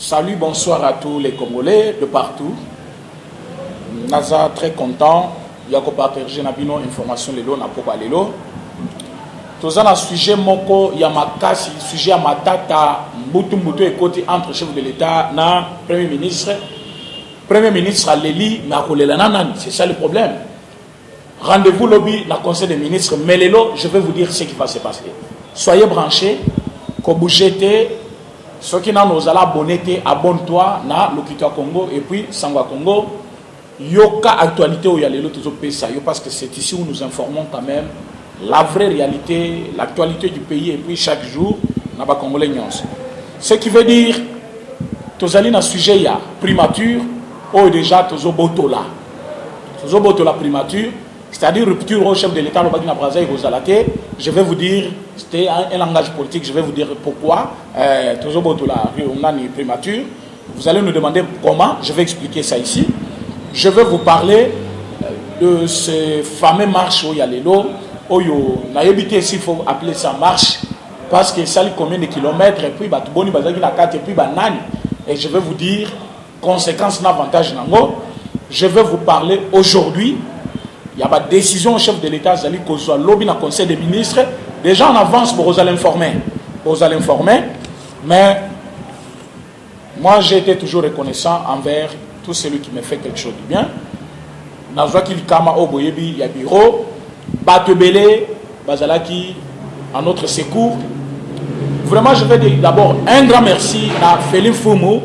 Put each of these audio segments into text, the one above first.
Salut, bonsoir à tous les Congolais de partout. Naza très content. Il y a partager nabino information lelo na poko lelo. Toza na sujet moko ya makasi, sujet ya matata mbutu ekoti entre chef de l'État na Premier ministre. Premier ministre Aleli na kolela nani, c'est ça le problème. Rendez-vous lobby na conseil des ministres, mais lelo je vais vous dire ce qui va se passer. Soyez branchés, ko bougete. Ceux qui n'ont pas abonné, abonne-toi na Lokitua Congo et puis Sangwa Congo. Yoka actualité où il y a les autres pays, parce que c'est ici où nous informons quand même la vraie réalité, l'actualité du pays et puis chaque jour, na ba Congolais nyons. Ce qui veut dire, tozali na sujet ya primature, ou déjà tozo botola. Tozo botola primature, c'est-à-dire rupture au chef de l'État, le Bagina Braza et Rosalate. Je vais vous dire, c'était un langage politique, je vais vous dire pourquoi. Toujours on a une primature. Vous allez nous demander comment, je vais expliquer ça ici. Je vais vous parler de ce fameux marche où il y a les lots. Où on a évité s'il faut appeler ça marche, parce que ça combien de kilomètres, et puis Batuboni, Bazaki, la carte, et puis Banani. Et je vais vous dire, conséquences, n'avantage, nango. Je vais vous parler aujourd'hui. Il y a une décision au chef de l'État, Zali Kozwa, lobby dans le conseil des ministres. Déjà en avance pour vous informer. Mais moi j'ai été toujours reconnaissant envers tout celui qui me fait quelque chose de bien. Nazwa Kilikama Oboyebi, il y a bureau. Batebele, Bazalaki, en notre secours. Vraiment, je vais dire d'abord un grand merci à Félix Fumu,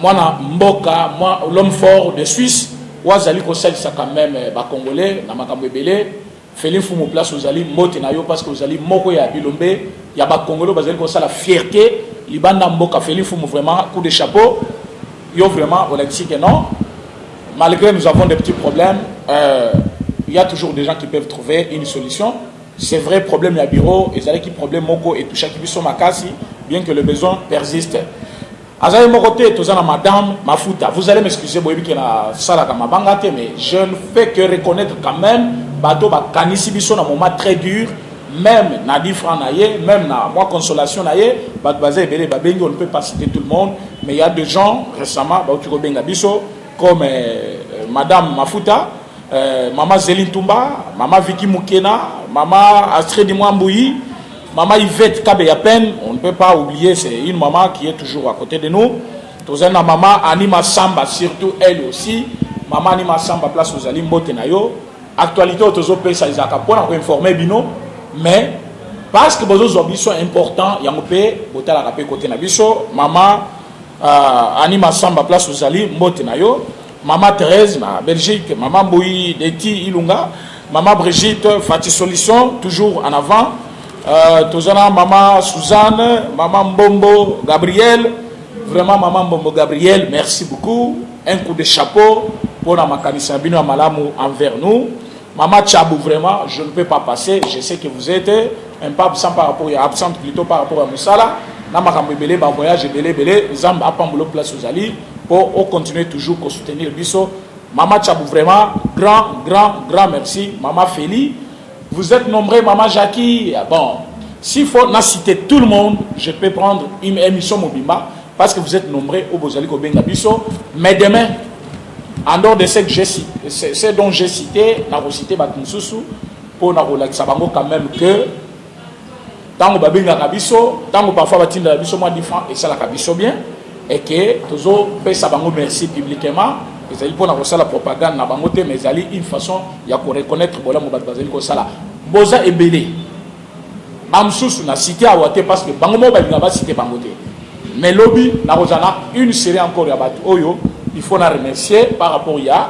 moi, Mboka, moi, l'homme fort de Suisse. Wazali Kosel ça quand même ba congolais na makambo ebele Félix Fumu place ozali mbote na yo parce que ozali moko ya bilombe ya ba congolais bazali ko la fierté libanda mboka Félix Fumu vraiment coup de chapeau yo vraiment on a dit que non malgré nous avons des petits problèmes il y a toujours des gens qui peuvent trouver une solution. C'est vrai problème ya bureau et zali qui problème moko et tout chaque biso makasi bien que le besoin persiste. Azaï Moroté, Tozana Madame Mafuta, vous allez m'excuser, mais je ne fais que reconnaître quand même, Bato Kanisi Bisso dans un moment très dur, même Nadi Fran Naye, même na moi Consolation Naye, Batbazé Bele Babengi, on ne peut pas citer tout le monde, mais il y a des gens récemment, Bauturo Benga Bisso, comme Madame Mafuta, Maman Zéline Toumba, Maman Vicky Moukena, Maman Astrid Mwambouyi, Maman Yvette Kabeyapen, on ne peut pas oublier, c'est une maman qui est toujours à côté de nous. Tozana maman Anima Samba, surtout elle aussi. Maman Anima Samba, place aux Alim Botenayo. Actualité, Tozo Pesa Isaka, pour informer Bino. Mais, parce que vos objets sont importants, il y a un peu, Botala Rapé côté Nabiso. Maman Anima Samba, place aux Alim Botenayo. Maman Thérèse, ma Belgique. Maman Boui Deti Ilunga. Maman Brigitte, Fatih Solution, toujours en avant. Tozana maman Suzanne, maman Mbombo Gabriel, vraiment maman Mbombo Gabriel, merci beaucoup. Un coup de chapeau pour la makanisa bino malamu envers nous. Maman Tchabou, vraiment, je ne peux pas passer. Je sais que vous êtes un peu absent par rapport à absente plutôt par rapport à Moussala. Namakambe belé, ba voyage belé, Zamb apambulo place aux Ali pour continuer toujours à soutenir Bisso. Maman Tchabou, vraiment, grand merci. Maman Féli. Vous êtes nombreux, Maman Jackie. Bon, s'il faut citer tout le monde, je peux prendre une émission Mobimba parce que vous êtes nombreux au Bozali Kobenga Bisso. Mais demain, en dehors de ce que j'ai cité, c'est dont j'ai cité, n'a pas cité Batmususu pour n'a pas sabango quand même que tant que Babenga Kabiso, tant que parfois Batinda Kabiso moi différent et ça la Kabiso bien et que toujours paye sabango merci publiquement. Et ça pour la propagande na bangote mais ali une façon il y a qu'on reconnaître bola mo bazali ko sala boza ebele bamsusu na cité à Ouaté parce que bangomo ba nga ba cité bangote mais lobby na rozana une série encore ya batu oyo il faut la remercier par rapport ya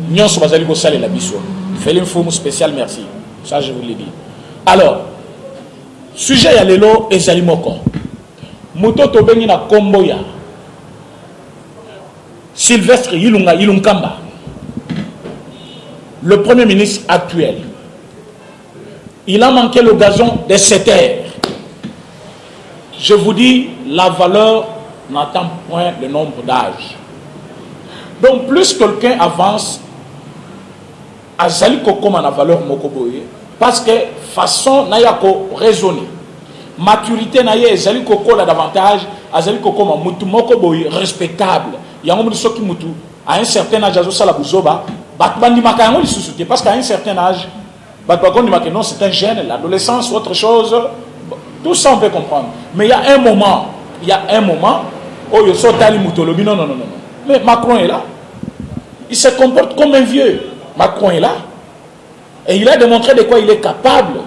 nyonso bazali ko sala la biso fait l'info spécial merci ça je vous l'ai dit. Alors sujet ya lelo ezali moko moto to bengi na kombo ya Sylvestre Ilunkamba, le Premier ministre actuel, il a manqué le gazon de 7 heures. Je vous dis, la valeur n'attend point le nombre d'âges. Donc, plus quelqu'un avance, Azali Kokoma na valeur Mokoboye, parce que façon n'a ko raisonner. maturité na ye ezali kokola davantage azali kokoma mutu moko boy respectable yango mutu soki mutu à un certain âge azo sala buzoba bat bandimaka yango lisusu te parce qu'à un certain âge bat bakondimaka non c'est un jeune l'adolescence ou autre chose tout ça on peut comprendre mais il y a un moment où il sort tali mutolobi non mais Macron est là il se comporte comme un vieux Macron est là et il a démontré de quoi il est capable.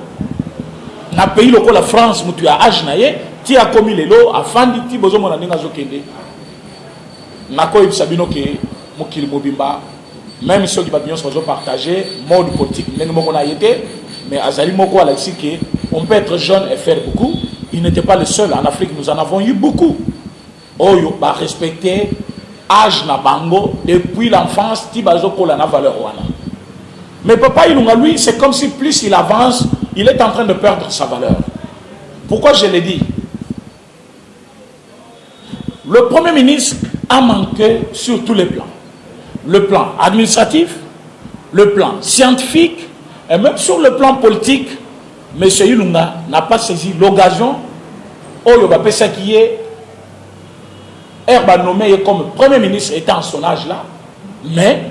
Dans un pays comme la France, où tu as âge, tu as commis les lots, afin de dire que tu as dit que tu as même si on sont partagés, mode politique, mais Azali Moko a dit qu'on peut être jeune et faire beaucoup. Il n'était pas le seul. En Afrique, nous en avons eu beaucoup. Oyo ba respecter âge na bango depuis l'enfance, ti bazo ko la na valeur wana. Mais papa Ilunga, lui, c'est comme si plus il avance, il est en train de perdre sa valeur. Pourquoi je l'ai dit? Le Premier ministre a manqué sur tous les plans. Le plan administratif, le plan scientifique, et même sur le plan politique, M. Ilunga n'a pas saisi l'occasion où il est Herba nommé comme Premier ministre étant en son âge là, mais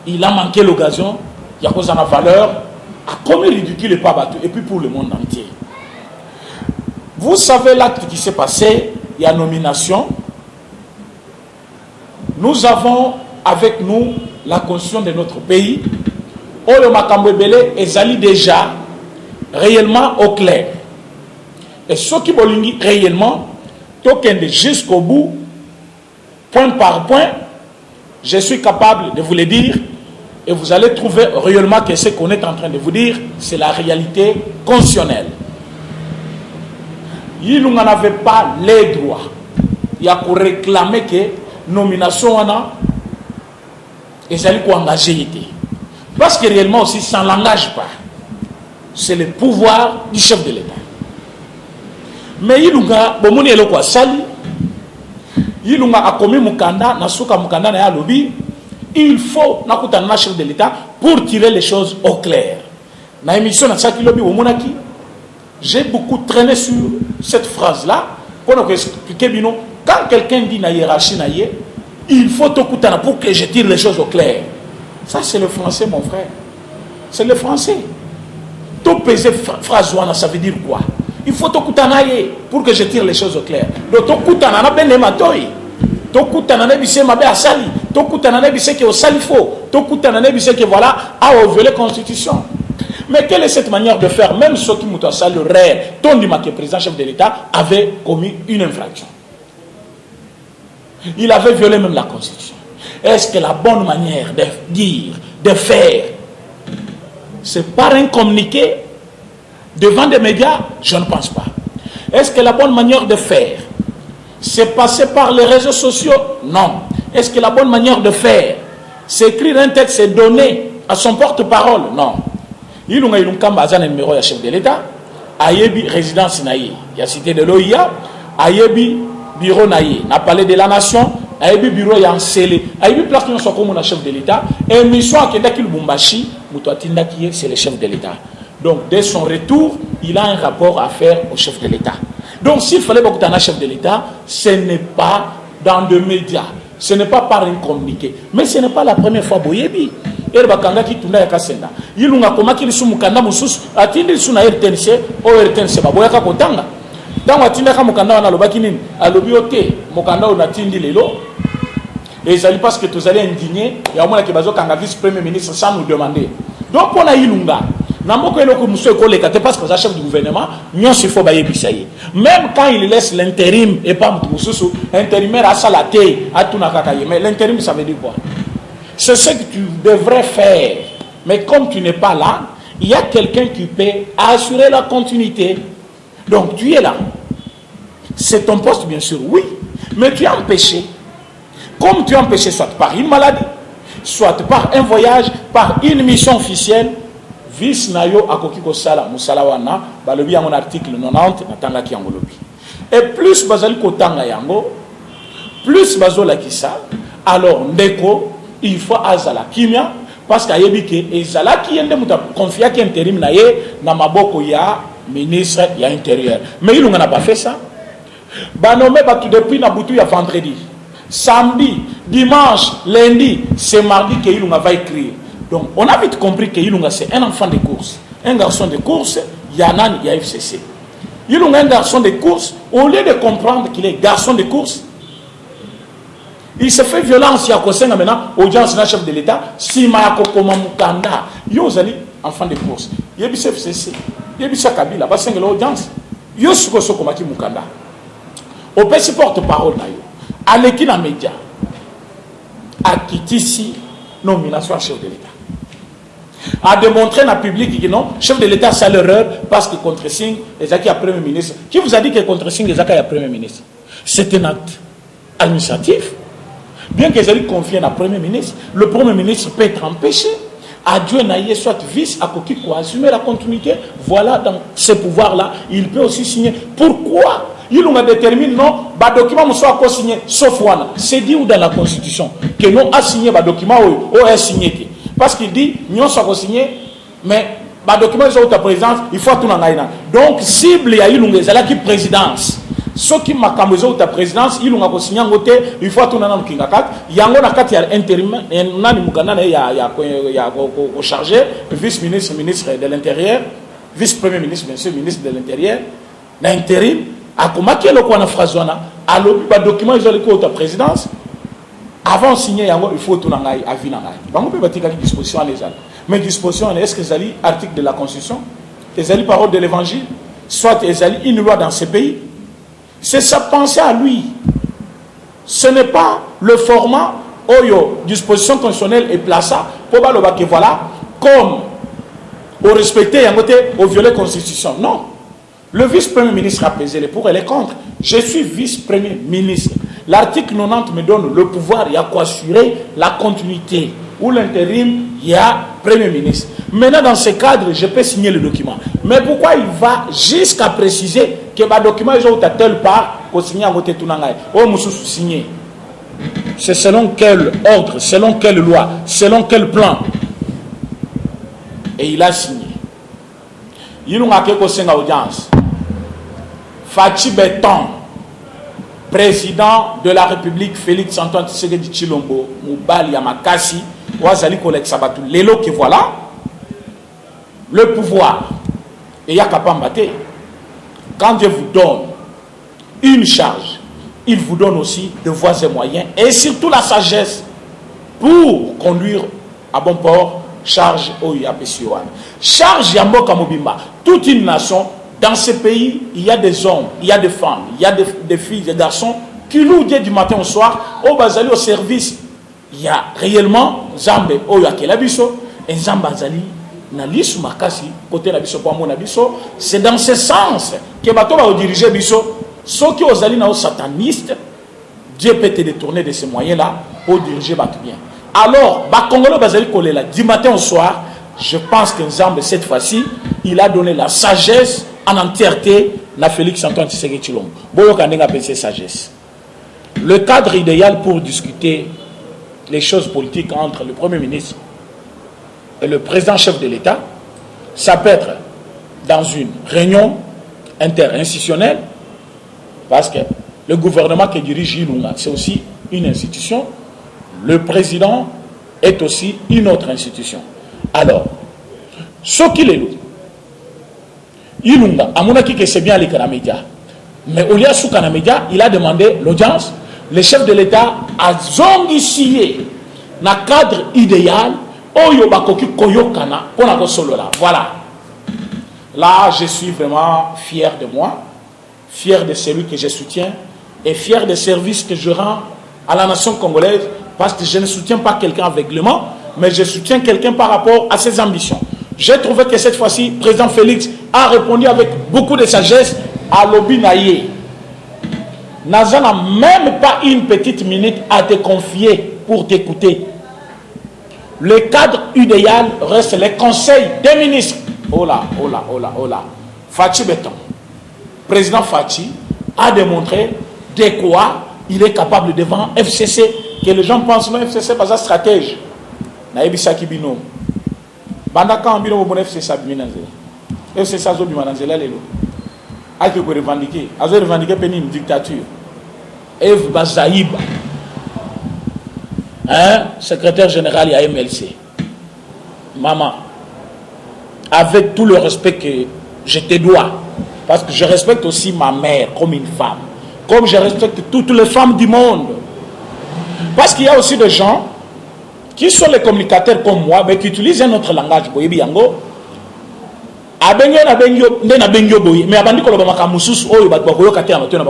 il a manqué l'occasion. Il y a cause de la valeur, à combien ridicule et pas battu, et puis pour le monde entier. Vous savez l'acte qui s'est passé, il y a nomination. Nous avons avec nous la constitution de notre pays. Oyo Makambebele est déjà réellement au clair. Et ce qui bolingi réellement, token de jusqu'au bout, point par point, je suis capable de vous le dire. Et vous allez trouver réellement que ce qu'on est en train de vous dire, c'est la réalité constitutionnelle. Il n'en avait pas les droits. Il y a pour réclamer que nomination et ça lui engagé. Parce que réellement aussi, ça ne l'engage pas. C'est le pouvoir du chef de l'État. Mais il a commis Mukanda, Nasuka Mukanda na lobby. Il faut un chef de l'État pour tirer les choses au clair. Dans l'émission de Saki Lobby au Monaki, j'ai beaucoup traîné sur cette phrase-là pour expliquer quand quelqu'un dit na hiérarchie il faut t'écouter pour que je tire les choses au clair. Ça c'est le français mon frère. C'est le français. Tout peser phrase ça veut dire quoi? Il faut t'écouter pour que je tire les choses au clair. Donc t'écouter na ben matoi. Tokutana nebise mabe asali, tokutana nebise que au salifo, tokutana nebise que voilà a violé la constitution. Mais quelle est cette manière de faire? Même ceux qui m'ont sali rare, Tondima qui est président chef de l'État avait commis une infraction. Il avait violé même la constitution. Est-ce que la bonne manière de dire, de faire, c'est par un communiqué devant des médias? Je ne pense pas. Est-ce que la bonne manière de faire, c'est passer par les réseaux sociaux? Non. Est-ce que la bonne manière de faire, c'est écrire un texte et donner à son porte-parole? Non. Il y a un numéro de chef de l'État, Ayebi résidence naïe, il y a cité de l'OIA, Ayebi bureau naïe, n'a palais de la nation, Ayebi bureau y a scellé, Ayebi place nous sommes comme chef de l'État, et mission à Kendaki Lubumbashi, Moutouatindaki, c'est le chef de l'État. Donc dès son retour, il a un rapport à faire au chef de l'État. Donc s'il fallait beaucoup d'un chef de l'État, ce n'est pas dans des médias, ce n'est pas par un communiqué. Mais ce n'est pas la première fois Boyebi. Erbakanga qui tourne à Kassenda. Il y a comment qu'il sous Mukanda Moussous, atteindre sous la RTNC, ou RTNC, Baboyaka Kotanga. Dans la Tinaka Mukanda, on a l'obakinin, à l'obioté, Mukanda, on a tindi les lots. Et ça dit parce que vous allez indigner, et à moins que Bazo Kanga vice-premier ministre sans nous demander. Donc on a Ilunga. Parce que chef du gouvernement, même quand il laisse l'intérim et pas l'intérimaire à salaté, à tout mais l'intérim ça veut dire quoi? C'est ce que tu devrais faire. Mais comme tu n'es pas là, il y a quelqu'un qui peut assurer la continuité. Donc tu es là. C'est ton poste bien sûr, oui. Mais tu es empêché. Comme tu es empêché soit par une maladie, soit par un voyage, par une mission officielle, vice nayo akokiko sala musalawana balobi yango na article 90 natanga ki yango lobi. Et plus bazali kotanga yango, plus bazola kisa, alors ndeko il faut azala kimia parce qu'ayebi ke ezala ki yende muta confia ki intérim na ye na maboko ya ministre il y a intérieur. Mais il n'a pas fait ça. Bah nommé tout depuis Naboutou il y a vendredi, samedi, dimanche, lundi, c'est mardi que il va écrire. Donc on a vite compris que Ilunga c'est un enfant de course, un garçon de course. Il y a Nan, il y a FCC. Ilunga un garçon de course. Au lieu de comprendre qu'il est garçon de course, il se fait violence. Il y a Kosenga maintenant, audience na chef de l'État. Si Mayako Koma Mukanda, Yozali enfant de course. Yebisa FCC, Yebisa Kabila, Basenga l'audience. Yosuko Sokomaki Mukanda. Au petit porte-parole d'ailleurs, à l'équipe dans les médias, à Kitisi, nomination à chef de l'État. A démontré dans le public que non, chef de l'État c'est l'erreur parce que contre-signe, Ezaki a premier ministre. Qui vous a dit que contre-signe, Ezaki a premier ministre? C'est un acte administratif. Bien que Ezaki confie à premier ministre, le premier ministre peut être empêché. Adjoint Naïe soit vice à Koki pour assumer la continuité. Voilà, dans ce pouvoir-là, il peut aussi signer. Pourquoi? Il nous a déterminé, non, le document ne soit pas signé, sauf voilà. C'est dit où dans la Constitution que non a signé le document ou est signé. Parce qu'il dit, nous sommes signé, mais le document est ta présidence, il faut tout en. Donc, cible, il y a une qui présidence. Ce qui m'a camésé ta présidence, il a signé en côté, il faut tout en kingakat. Il y a un intérim, il y a chargé, vice-ministre, ministre de l'Intérieur, vice-premier ministre, bien sûr, ministre de l'Intérieur, l'intérim. A comment qui est le quoi na phrase wana a le document ils ont le ta présidence avant de signer il faut tout nangai avis nangai bango peut batika disposition les gens mais disposition est-ce que zali article de la constitution ezali parole de l'évangile soit ezali une loi dans ce pays c'est sa pensée à lui ce n'est pas le format oyo disposition constitutionnelle est placée pour baloba que voilà comme au respecter yangote au violer constitution non. Le vice-premier ministre a pesé les pour et les contre. Je suis vice-premier ministre. L'article 90 me donne le pouvoir, il y a quoi assurer la continuité. Ou l'intérim, il y a premier ministre. Maintenant, dans ce cadre, je peux signer le document. Mais pourquoi il va jusqu'à préciser que le document est à telle part qu'on signe à côté tout nangai. Oh, monsieur signé. C'est selon quel ordre, selon quelle loi, selon quel plan. Et il a signé. Il nous a fait une audience. Fachi Beton, président de la République, Félix Antoine Tshisekedi Tshilombo, Moubali Yamakasi, Ouazali Kolek Sabatou, l'élo qui voilà, le pouvoir, et Yakapambate, quand Dieu vous donne une charge, il vous donne aussi de voies et moyens, et surtout la sagesse pour conduire à bon port, charge Oyapesiwan. Charge Yamboka Mobimba, toute une nation. Dans ce pays, il y a des hommes, il y a des femmes, il y a des filles, des garçons qui louent du matin au soir, au Bazali au service. Il y a réellement Zambé, au Yakelabiso, et Zambazali, Nalisu Makasi, côté Nabiso, pour mon Nabiso. C'est dans ce sens que Bato va diriger Biso. Ceux qui ont allé sataniste, Dieu peut te détourner de ces moyens-là pour diriger Bato bien. Alors, Bakongolo Bazali Kolela, du matin au soir, je pense que Zambé, cette fois-ci, il a donné la sagesse en entièreté à Félix Antoine Tshisekedi Tshilombo. Sagesse. Le cadre idéal pour discuter les choses politiques entre le Premier ministre et le président-chef de l'État, ça peut être dans une réunion interinstitutionnelle, parce que le gouvernement qui dirige Ilunga, c'est aussi une institution, le président est aussi une autre institution. Alors, ce qu'il est loup, Ilunga, à mon avis que c'est bien les médias. Mais au lieu de médias, il a demandé l'audience. Le chef de l'État a zongisié dans le cadre idéal. Voilà. Là, je suis vraiment fier de moi, fier de celui que je soutiens et fier des services que je rends à la nation congolaise parce que je ne soutiens pas quelqu'un aveuglément, mais je soutiens quelqu'un par rapport à ses ambitions. J'ai trouvé que cette fois-ci, le président Félix a répondu avec beaucoup de sagesse à Lobi Naye. Naza n'a même pas une petite minute à te confier pour t'écouter. Le cadre idéal reste les conseils des ministres. Oh là, oh là, oh là, oh là. Fachi Beton, président Fachi, a démontré de quoi il est capable devant FCC, que les gens pensent que FCC n'est pas un stratège. Naïbisa Kibino. Bandaka Ambino bon FCC Abinazé. Et c'est ça, Zobimananzela Lelo. A qui revendiquer. A revendiquer une dictature. Eve Bazaïba. Hein? Secrétaire général à MLC. Maman, avec tout le respect que je te dois, parce que je respecte aussi ma mère comme une femme, comme je respecte toutes les femmes du monde. Parce qu'il y a aussi des gens qui sont les communicateurs comme moi, mais qui utilisent un autre langage. Mais avant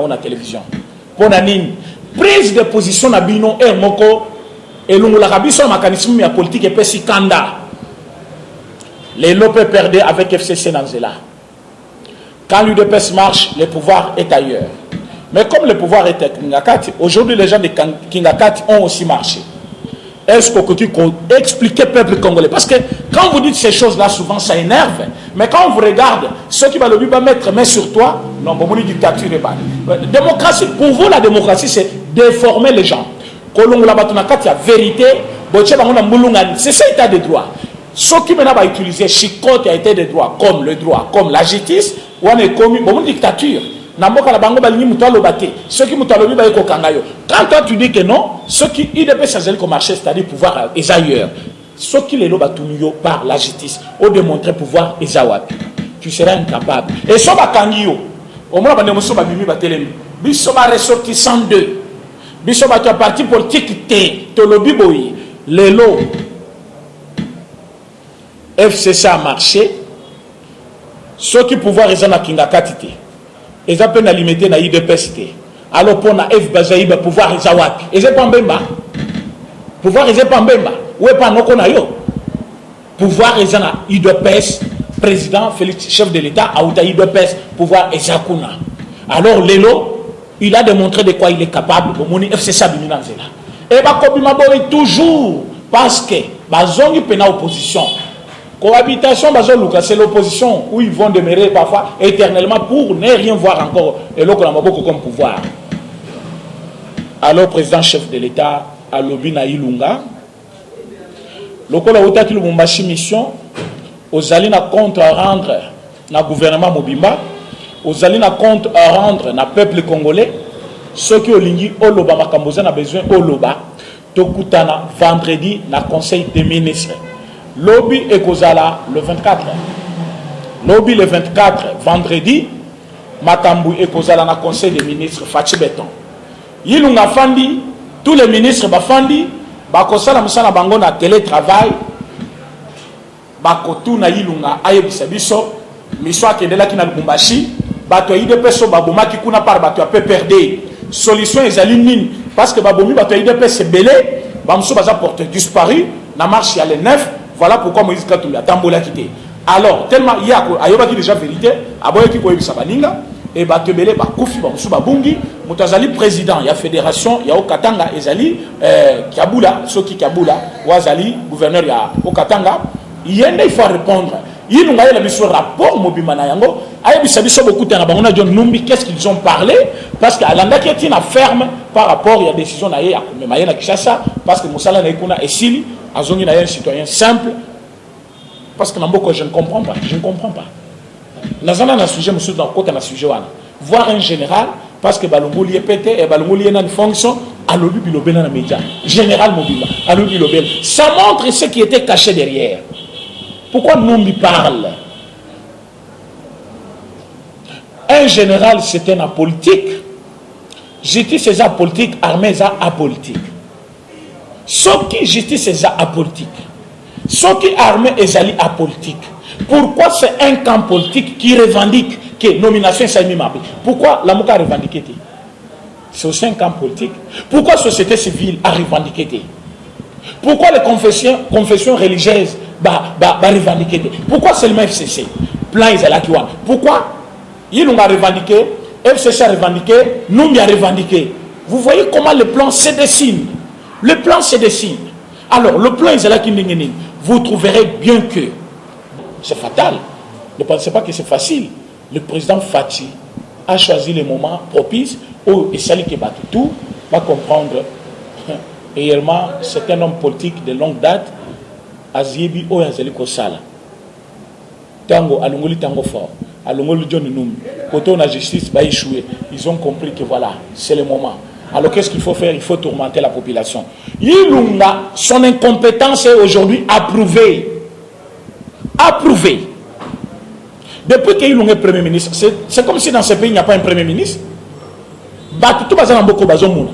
de télévision. Pour la prise de position na bino moko et l'ongolaka biso mécanisme ya politique et pesi kanda. Les lopes perdent avec FCC Nanzela. Quand l'UDPS marche, le pouvoir est ailleurs. Mais comme le pouvoir est à Kingakati, aujourd'hui les gens de Kingakati ont aussi marché. Est-ce que tu peux expliquer au peuple congolais? Parce que quand vous dites ces choses-là, souvent ça énerve. Mais quand on vous regarde, ceux qui vont mettre main sur toi, non, bon, dictature est pas. Démocratie, pour vous, la démocratie, c'est déformer les gens. La vérité, c'est ça l'état de droit. Ceux qui maintenant va utiliser chicote a été de droit, comme le droit, comme la justice, on est commis, bon, dictature. Ceux qui quand toi tu dis que non, ceux qui IDP s'agissent comme marché, c'est-à-dire pouvoir est ailleurs. Ceux qui les lobatunyo par la justice ont démontré pouvoir est ailleurs. Tu seras incapable. Et ça va kangio. Au moins on est bimi batelemi. Biso ba ressortissant 2. Biso ba parti politique te lobby boy. Lelo FCC a marché. Ceux qui pouvoir ils en a Kingakati. Ils ont peine à limiter na IDPS. Alors pour na F Bazaïba pouvoir ils awaki. Ils pas mbemba. Pouvoir ils pas mbemba. Ou pas noko na yo. Pouvoir ils na IDPS président Félix chef de l'État a outa IDPS pouvoir ezakuna. Alors Lelo il a démontré de quoi il est capable au moni FCC biminanzela. Et ba kobima boy toujours parce que bazongi pena opposition. Cohabitation, c'est l'opposition où ils vont demeurer parfois éternellement pour ne rien voir encore et l'autre n'a beaucoup comme pouvoir. Alors, président chef de l'État, à Lobina Ilunga, le Kola qui Lubumbashi mission, aux alliés contre rendre na gouvernement Mobimba, aux alliés contre rendre na peuple congolais, ceux qui ont lingi Oloba Makamboza n'a besoin Oloba, Tokutana vendredi na conseil des ministres. Lobby et Kozala le 24. Lobby le 24, vendredi. Makambu et Kozala na conseil des ministres Fachi Beton. Yilunga Fandi, tous les ministres Bafandi, Bakosala Musana Bango na télétravail, Bakotu na Yilunga Ayebisa Biso, Miswa Kendela Kina Lubumbashi, Bato IDPS Baboma qui kuna par Bato PPRD. Solution ezali nini parce que Babomi Bato IDPS belé, Bamso Baza porté disparu, na marche ya le 9. Voilà pourquoi Moïse Katumbi a tambola quitté. Alors, tellement il y a déjà vérité, aboye qui koyebi sabaninga et batebele ba kufi ba musuba bungi, mutazali président ya fédération ya Okatanga ezali Kabula, soki Kabula, wazali gouverneur ya Okatanga, yende il faut répondre. Il nous a eu le rapport Mobimana yango, ayebisa biso beaucoup tana bangona John Numbi qu'est-ce qu'ils ont parlé parce que alanda qui est ferme par rapport à la décision na ya kumema na Kinshasa parce que Moussala na ikuna esili azongi na un citoyen simple parce que Namboko je ne comprends pas, nazana na sujet monsieur dans côté na sujet wana voir un général parce que balongo lié pété et balongo lié na une fonction à l'obi bilobela na média général Mobimba à l'obi bilobela ça montre ce qui était caché derrière. Pourquoi Numbi parle? Un général c'est un apolitique, justice c'est apolitique, armée c'est apolitique. Sauf qui justice c'est apolitique, sauf qui armée est apolitique. Pourquoi c'est un camp politique qui revendique que nomination c'est mimable? Pourquoi la Mouka revendiqué? C'est aussi un camp politique. Pourquoi la société civile a revendiqué? Pourquoi les confessions religieuses revendiqué? Pourquoi seulement FCC? Plan Isalakiwan. Pourquoi ils ont revendiqué, FCC a revendiqué, nous a revendiqué. Vous voyez comment le plan se dessine. Le plan se dessine. Alors, le plan Isalakiwan, vous trouverez bien que c'est fatal. Ne pensez pas que c'est facile. Le président Fachi a choisi le moment propice où Essali Kebatutu va comprendre. Réellement, c'est un homme politique de longue date. Aziebi Oyazeli Kosala. Tango, Alongoli Tango fort. Alongoli John Noum. Quand on a justice, va échouer. Ils ont compris que voilà, c'est le moment. Alors qu'est-ce qu'il faut faire? Il faut tourmenter la population. Ilunga, son incompétence est aujourd'hui approuvée. Approuvée. Depuis qu'il est Premier ministre, c'est comme si dans ce pays il n'y a pas un Premier ministre.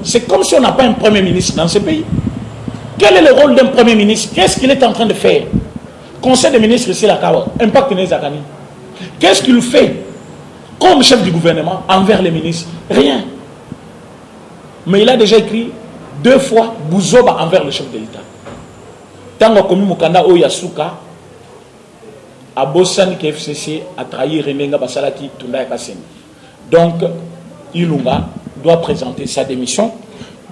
C'est comme si on n'a pas un Premier ministre dans ce pays. Quel est le rôle d'un Premier ministre? Qu'est-ce qu'il est en train de faire? Conseil des ministres, c'est la Kawa. Impact Nezakani. Qu'est-ce qu'il fait comme chef du gouvernement envers les ministres? Rien. Mais il a déjà écrit 2 fois Bouzoba envers le chef de l'État. Tango Komi Mukanda Oyasuka, à Bossan qui FCC a trahi Renenga Basalaki Tunda Kasseni. Donc, Ilunga doit présenter sa démission.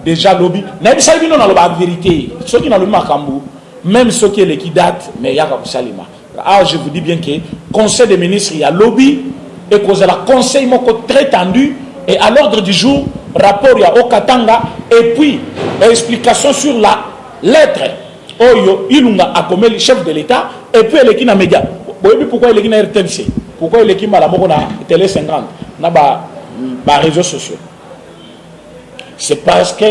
Déjà, lobby. N'abisali non la vérité. Ceux qui n'ont le Makambu, même ceux qui date, mais il y a Salima. Ah, je vous dis bien que Conseil des ministres, il y a lobby et cause la conseil moko très tendu et à l'ordre du jour, rapport il y a Okatanga et puis explication sur la lettre. Oyo Ilunga a comme le chef de l'État et puis l'équipe na média. Pourquoi l'équipe na RTNC? Pourquoi l'équipe na la moko na télé 50 na ba réseaux sociaux? C'est parce que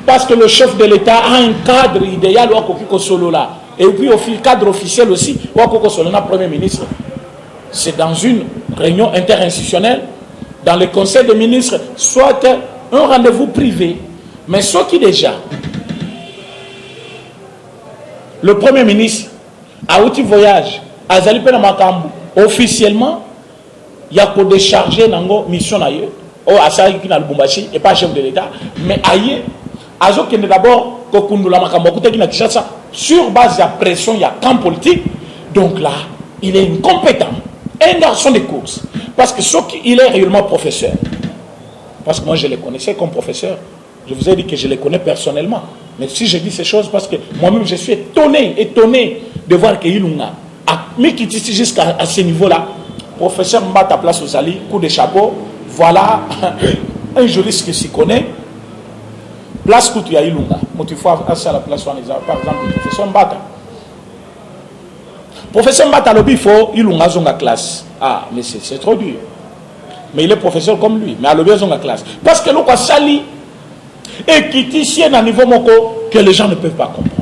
parce que le chef de l'État a un cadre idéal et puis au cadre officiel aussi Premier ministre. C'est dans une réunion interinstitutionnelle, dans le conseil des ministres, soit un rendez-vous privé, mais ce qui déjà le Premier ministre a outil voyage à Zalipena Makambu officiellement. Il y a qu'à décharger une mission ailleurs, ou à ça qui n'a le Bumbashi et pas chef de l'État, mais ailleurs, à ce qui est d'abord sur base de la pression, il y a camp politique, donc là, il est incompétent, un garçon de course, parce que ce qu'il est réellement professeur, parce que moi je le connaissais comme professeur, je vous ai dit que je le connais personnellement, mais si je dis ces choses, parce que moi-même je suis étonné de voir que Ilunga a mis Kititi jusqu'à ce niveau-là. Professeur Mbata place aux alliés, coup de chapeau, voilà un juriste qui s'y connaît. Place Koutou ya Ilunga. Motifua à la place par exemple le professeur Mbata. Professeur Mbata lobby faut Ilunga zonga classe. Ah, mais c'est trop dur. Mais il est professeur comme lui, mais à lobby zonga classe. Parce que l'on sali et qui tissien à niveau moko que les gens ne peuvent pas comprendre.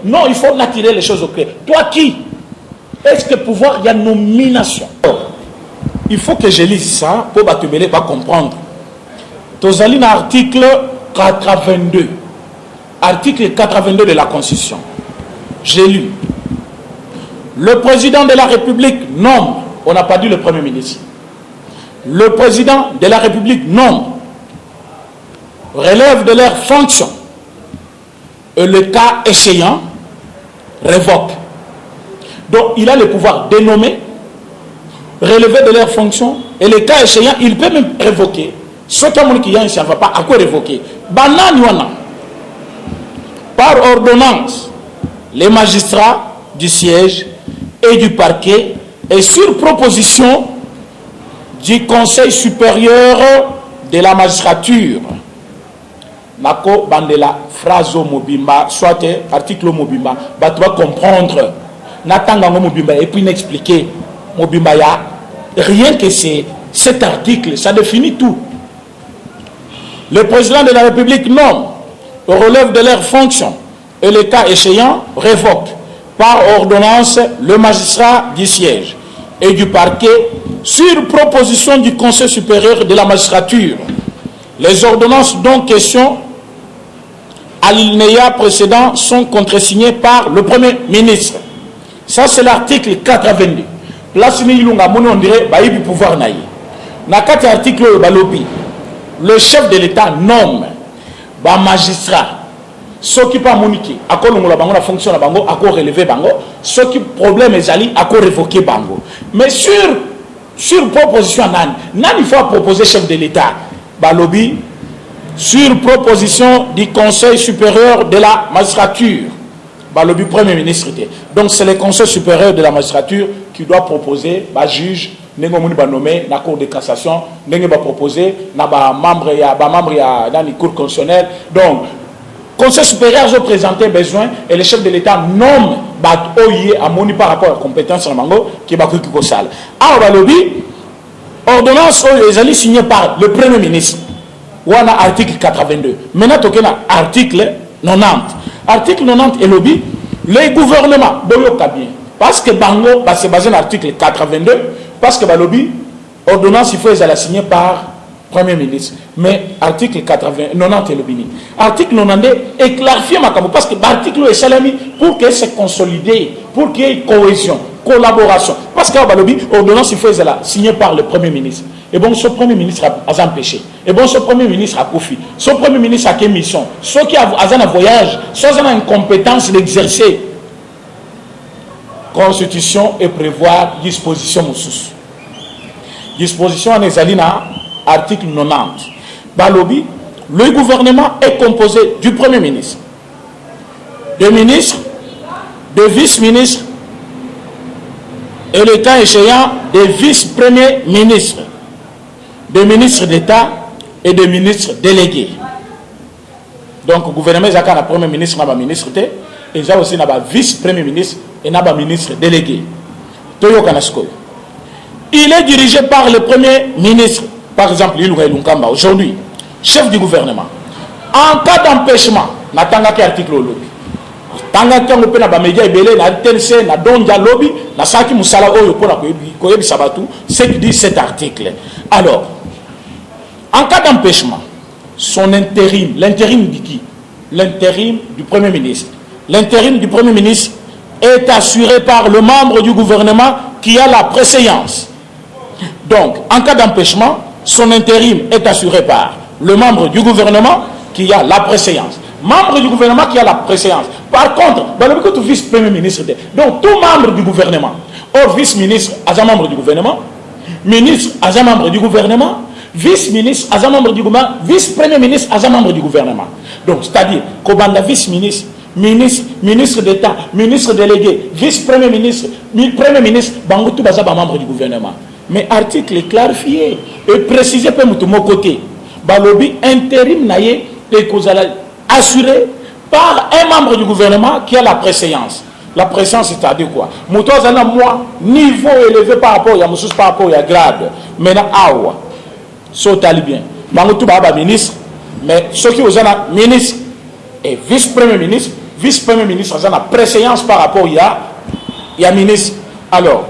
Non, il faut attirer les choses au clair. Toi qui? Est-ce que pouvoir, il y a nomination? Il faut que je lise ça pour que pas comprendre. Tozali na article 82. Article 82 de la Constitution. J'ai lu. Le président de la République nomme, on n'a pas dit le Premier ministre. Le président de la République nomme, relève de leurs fonctions et le cas échéant révoque. Donc il a le pouvoir de nommer, relever de leurs fonctions et le cas échéant il peut même révoquer. Ce qui ne va pas à quoi révoquer. Par ordonnance, les magistrats du siège et du parquet et sur proposition du Conseil supérieur de la magistrature. Nako bandela phrase mobimba soit article mobimba ba tu vas comprendre natanga mobimba et puis n'expliquer mobimba ya rien que c'est cet article ça définit tout. Le président de la République nomme, relève de leurs fonctions et le cas échéant révoque par ordonnance le magistrat du siège et du parquet sur proposition du Conseil supérieur de la magistrature. Les ordonnances dont question alinéa précédent sont contresignées par le Premier ministre. Ça, c'est l'article 82. Place Ilunga, on dirait, bah, il y a pouvoir naïe. Dans quatre articles, le chef de l'État nomme bah, magistrat. Ceux qui pas moniquer, à quoi la fonction à bango, à quoi relever bango, ceux qui problème est allé, à quoi révoquer bango. Mais sur proposition nan, il faut proposer chef de l'État. Bah, lobby, sur proposition du Conseil supérieur de la magistrature. Bah, le Premier ministre était. Donc c'est le Conseil supérieur de la magistrature qui doit proposer, bah, juge, Nengo moni ba nommé na cour de cassation, nengo ba proposé na ba membre ya dans la cour constitutionnelle. Donc Conseil supérieur a présenté besoin et le chef de l'État nomme bat oye à moni par rapport à la compétence en mango qui va kiko sala. Alors ba lobby ordonnance les alliés signée par le Premier ministre. Ou on a article 82. Maintenant toke na article 90. Article 90 et lobby les gouvernements boyoka bien parce que bango c'est basé sur l'article 82 parce que lobby ordonnance il faut la signer par Premier ministre. Mais article 90 et lobby. Article 92 est clarifié parce que l'article est salami pour que se consolider, pour qu'il y ait cohésion, collaboration. Parce que lobby ordonnance il faut la signer par le Premier ministre. Et bon, ce Premier ministre a empêché. Et bon, ce Premier ministre a profité. Ce Premier ministre a quelle mission? Ceux qui ont un voyage, ceux qui ont une compétence d'exercer. Constitution et prévoir disposition moussous. Disposition en Ezalina, article 90. Balobi, le gouvernement est composé du Premier ministre, de ministres, de vice-ministres et le cas échéant des vice-premiers ministres, de ministres d'État et de ministres délégués. Donc, le gouvernement est un premier ministre, un ministre, et il y a aussi un vice-premier ministre et un ministre délégué. Il est dirigé par le premier ministre, par exemple, aujourd'hui, chef du gouvernement. En cas d'empêchement, il y a un article au lobby. Tanga kango pe na ba média ebele na TNC na donja lobby na saki musala oyo pona ko yebisa batu ce qui dit cet article. Alors en cas d'empêchement, son intérim, l'intérim de qui? L'intérim du Premier ministre. L'intérim du Premier ministre est assuré par le membre du gouvernement qui a la préséance. Donc, en cas d'empêchement, son intérim est assuré par le membre du gouvernement qui a la préséance. Membre du gouvernement qui a la préséance. Par contre, dans le cas du vice-premier ministre, donc tout membre du gouvernement, or vice-ministre, à un membre du gouvernement, ministre, à un membre du gouvernement, vice-ministre, à un membre du gouvernement, vice-premier ministre, à un membre du gouvernement. Donc, c'est-à-dire, Kobanda vice-ministre, ministre d'État, ministre délégué, vice-premier ministre, premier ministre, Bangotou Baza, membre du gouvernement. Mais article est clarifié et précisé par mon côté. Balobi intérim naïe et assuré par un membre du gouvernement qui a la préséance. La préséance, c'est-à-dire quoi? Moutouazana, moi, niveau élevé par rapport à Moussous, par rapport à grade. Maintenant, awa. Sautali bien. Bangotou Baba ministre, mais ceux qui ont ministre et vice-premier ministre, ont la préséance par rapport à ministre. Alors,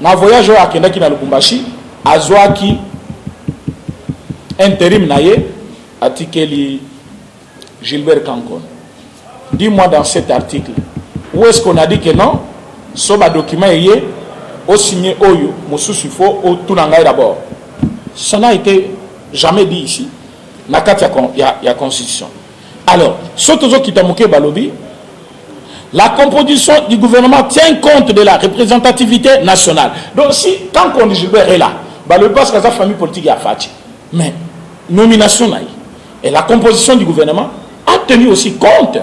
dans le voyage à Kendaki na Lubumbashi, à Zouaki, intérim naïe, à Tikeli Gilbert Kankon. Dis-moi dans cet article, où est-ce qu'on a dit que non? Soba document est au signé Oyo, Moussou Sufo, au Tunangaï d'abord. Ça n'a été jamais dit ici. Il y a constitution. Alors, surtout qui t'a moqué Balobi, la composition du gouvernement tient compte de la représentativité nationale. Donc, si, tant qu'on dit Gilbert est là, Balobi passe à sa famille politique à Fati. Mais, nomination et la composition du gouvernement a tenu aussi compte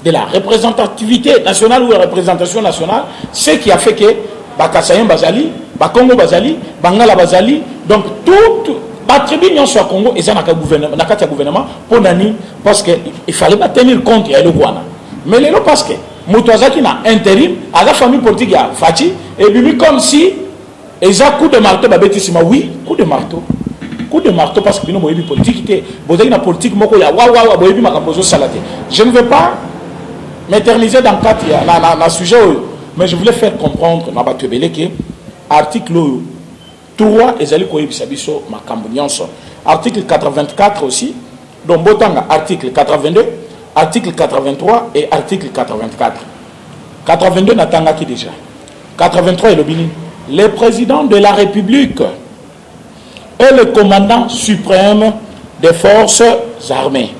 de la représentativité nationale ou la représentation nationale, ce qui a fait que Bakassayen Bazali, Bakongo Bazali, Bangala Bazali, donc tout l'attribution sur Congo et ça n'a qu'un gouvernement pour Nani, parce qu'il fallait pas tenir compte de Guana. Mais les parce que Moutouazaki n'a intérim à la famille politique à Fati, et lui comme si ils ont coup de marteau, oui, coup de marteau. Coup de marteau parce que nous avons politique, la politique, je ne veux pas m'éterniser dans le sujet, mais je voulais faire comprendre que l'article 3 article 84 aussi, donc Botanga, article 82, article 83 et article 84. 82 n'attend qui déjà. 83 est le Bini. Le président de la République est le commandant suprême des forces armées.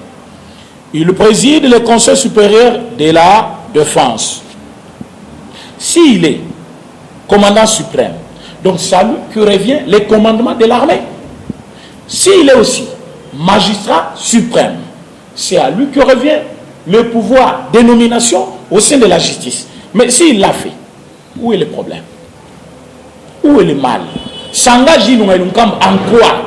Il préside le Conseil supérieur de la défense. S'il est commandant suprême, donc c'est à lui que revient le commandement de l'armée. S'il est aussi magistrat suprême, c'est à lui que revient le pouvoir de nomination au sein de la justice. Mais s'il l'a fait, où est le problème? Où est le mal? s'engage en quoi?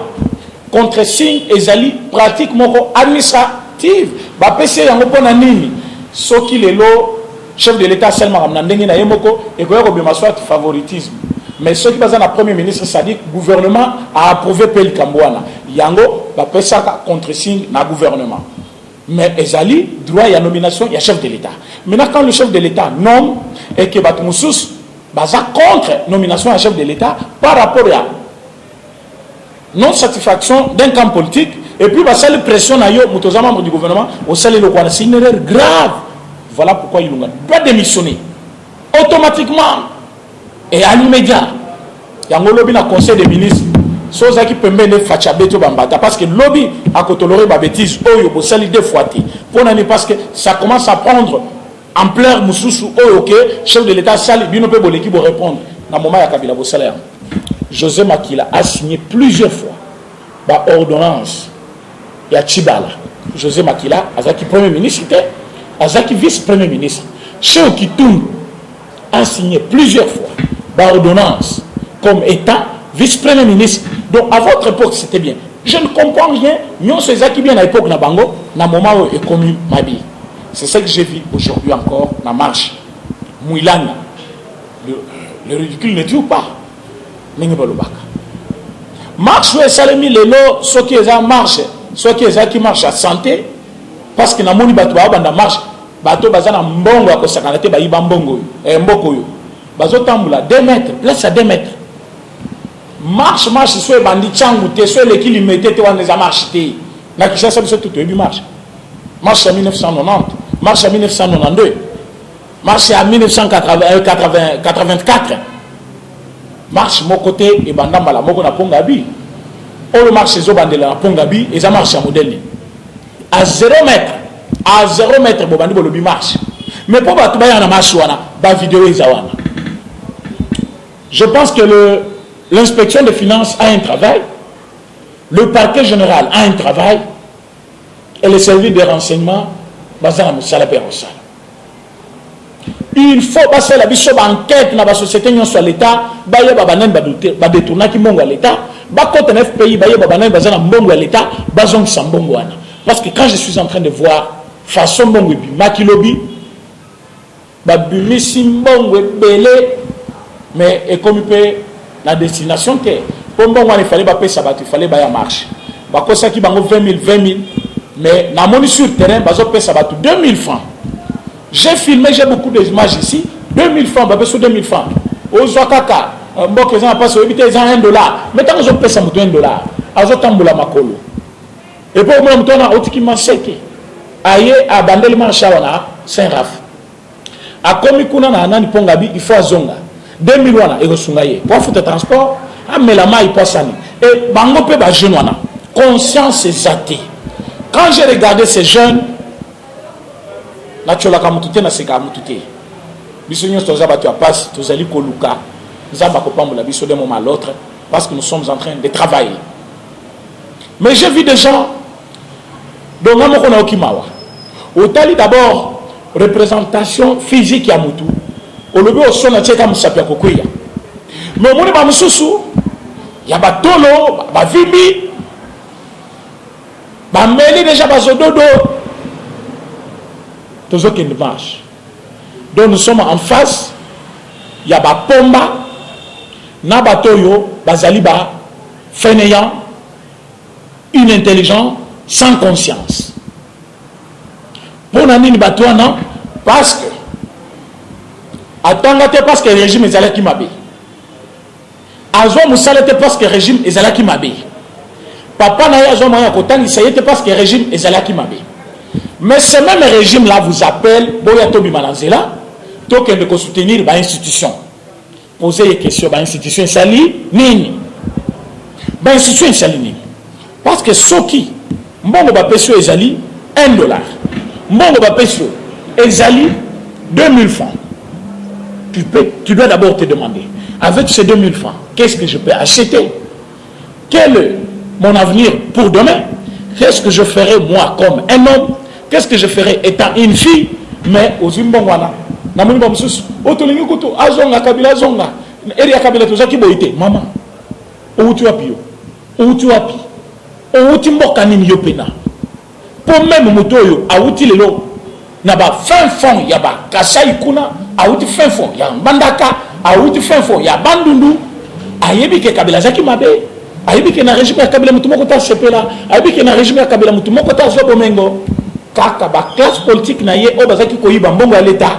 Contre signe ezali pratique moko administrative. Ba pese yango pona nini? Soki lelo chef de l'État seulement ramena ndenge na yemoko et ko yako bema soit favoritisme. Mais ceux qui basent na premier ministre, ça dit que le gouvernement a approuvé Pel Kambouana. Yango ba pesa contre signe na gouvernement. Mais ezali droit à nomination, il y a chef de l'État. Maintenant quand le chef de l'État nomme et que Batmoussous baza contre nomination à chef de l'État par rapport à non satisfaction d'un camp politique et puis ça le pression à yo mutoza membre du gouvernement au salaire le quoi, c'est une erreur grave. Voilà pourquoi il doit démissionner automatiquement et à l'immédiat. Yango lobby na conseil des ministres soza qui peut mener fachabeto bambata parce que lobby a cotoloré ba bêtise oyo bo sali deux fois pour n'ani parce que ça commence à prendre ampleur mususu oyo OK chef de l'État sali bino pe boleki bo répondre na moment ya Kabila bo salaire. José Makila a signé plusieurs fois la ordonnance. Il y a Chibala. José Makila, Azaki Premier ministre, Azaki vice-premier ministre. Chez Okitoum a signé plusieurs fois l'ordonnance comme état vice-premier ministre. Donc à votre époque, c'était bien. Je ne comprends rien. Nous, c'est ça qui vient à l'époque, na Bango, na moment où est commis ma vie. C'est ça que j'ai vu aujourd'hui encore, na marche. Mouilana. Le ridicule ne tue pas. Marche ou salami lelo ce qui est en marche ce qui est qui marche à santé parce que na moni bato ba banda marche bato bazana mbongo ko sakanate ba iba mbongo mboko yo bazo tambula 2 mètres place à 2 mètres marche soit bandi changu te soit les kilomètres te wana za marche te na kishasa biso tout ebi marche en 1990 marche en 1992 marche en 1984 marche mon côté et bandamba la moko na Pongabi. On le marche zo bandela na Pongabi et ça marche à modèle. À 0 mètre. À 0 mètre bo bandi bolobi marche. Mais pour ba na marche wana ba vidéo izawana. Je pense que l'inspection des finances a un travail, le parquet général a un travail et le service de renseignement bazana musala perosala. Il faut passer la biso enquête dans la société sur l'État, baye babanen ba détourna ki mongo à l'État, ba côté neuf pays baye babanen bazana mbongo à l'État, bazong sambongo wana. Parce que quand je suis en train de voir façon bongo bi makilobi ba bimisi mbongo belé mais et comme peut la destination que pour mbongo il fallait ba pesa ba il fallait ba ya marche. Ba ko ça ki bango 20 000 mais na moni sur terrain bazo pesa ba 2000 francs. J'ai filmé, j'ai beaucoup d'images ici. 2000 francs, bah, 2000 francs. Aux Ouakaka, bon, qu'ils ont passé, ils ont $1. Maintenant, ils ont payé $1. Ils ont tamboula makolo. Et pour moi, on a autre qui m'a séqué. Aïe, à Bandel Manchawana, Saint-Raf. À Komikuna, na Anani Pongabi, il faut à Zonga. 2000 wana, et Rosungaye. Pour faire le transport, à Melama, il passe à nous. Et Bango pe ba jeune wana. Conscience et athée. Quand j'ai regardé ces jeunes, Nachola kamutute na seka kamutute. Biso nyos toza batu passe tozali koluka. Nzamba ko pambola biso de moment à l'autre parce que nous sommes en train de travailler. Mais j'ai vu des gens dont namoko na okimawa. Otali d'abord représentation physique ya mutu. Olobi osona tcheka musapia kokuya. Mais moni ba mususu ya batolo ba vimbi ba meli déjà bazododo. Tous ceux qui marchent. Donc nous sommes en face. Il y a ba pomba, na batoyo, bazaliba, fainéant, inintelligent, sans conscience. Pour nani ni batoa non, parce que attendez parce que le régime est allé qui m'abé. Azo musalete parce que le régime est allé qui m'abé. Papa na yazo moya kotani sayete parce que le régime est allé qui m'abé. Mais ce même régime-là vous appelle, Boyatobi Manazela, donc de soutenir l'institution. Posez des questions, l'institution est salie, nini. L'institution est salie, nini. Parce que ce qui, Mbongo Bapesio est sali, $1. Mbongo Bapesio est sali, 2000 francs. Tu dois d'abord te demander, avec ces 2000 francs, qu'est-ce que je peux acheter? Quel est mon avenir pour demain? Qu'est-ce que je ferai moi comme un homme? Qu'est-ce que je ferai étant une fille? Mais aux Zimbabwana, maman, outi wapi outi mboka nini yo pena pour même moto yo outi lelo na ba fin fond ya ba Kasai kuna outi fin fond ya Mbandaka outi fin fond ya Bandundu ayebi ke Kabila zaki mabe ayebi ke na régime ya Kabila mutu moko ta sepela ayebi ke na régime ya Kabila mutu moko ta zo bomengo kaka ba classe politique na ye o bazaki koyiba mbongo ya l'état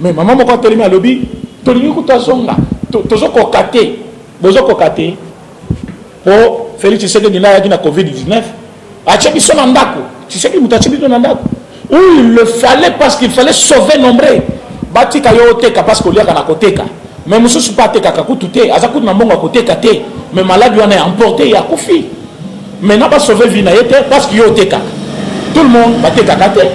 mais maman moko telemi alobi tolingi kutazonga tozoko kate bozoko kate po Félix Tshisekedi na yaki na Covid-19 achebi so na ndako Tshisekedi mutachebi to na ndako où il le fallait parce qu'il fallait sauver nombreux batika yo teka parce qu'on liaka na koteka mais mususu pa teka kakutu te azakutu na mbongo koteka te mais malade wana est emporté ya kufi mais na pas sauver vie na yete parce que yo teka tout le monde bateka kate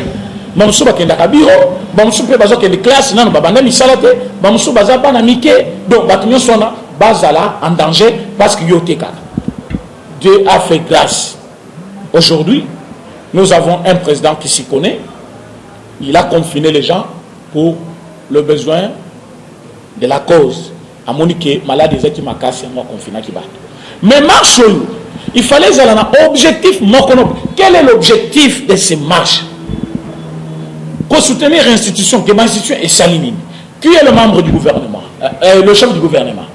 bamusu bakenda ka bureau bamusu pe bazo kende classe nanu babanda misala te bamusu baza bana mike donc batunyo sona bazala en danger parce que yo teka. Dieu a fait grâce. Aujourd'hui, nous avons un président qui s'y connaît. Il a confiné les gens pour le besoin de la cause. À Monique, malade des êtres macassés, moi confiné qui bat. Mais marche, il fallait un objectif. Quel est l'objectif de ces marches? Pour soutenir l'institution, que l'institution est saline. Qui est le membre du gouvernement? Le chef du gouvernement.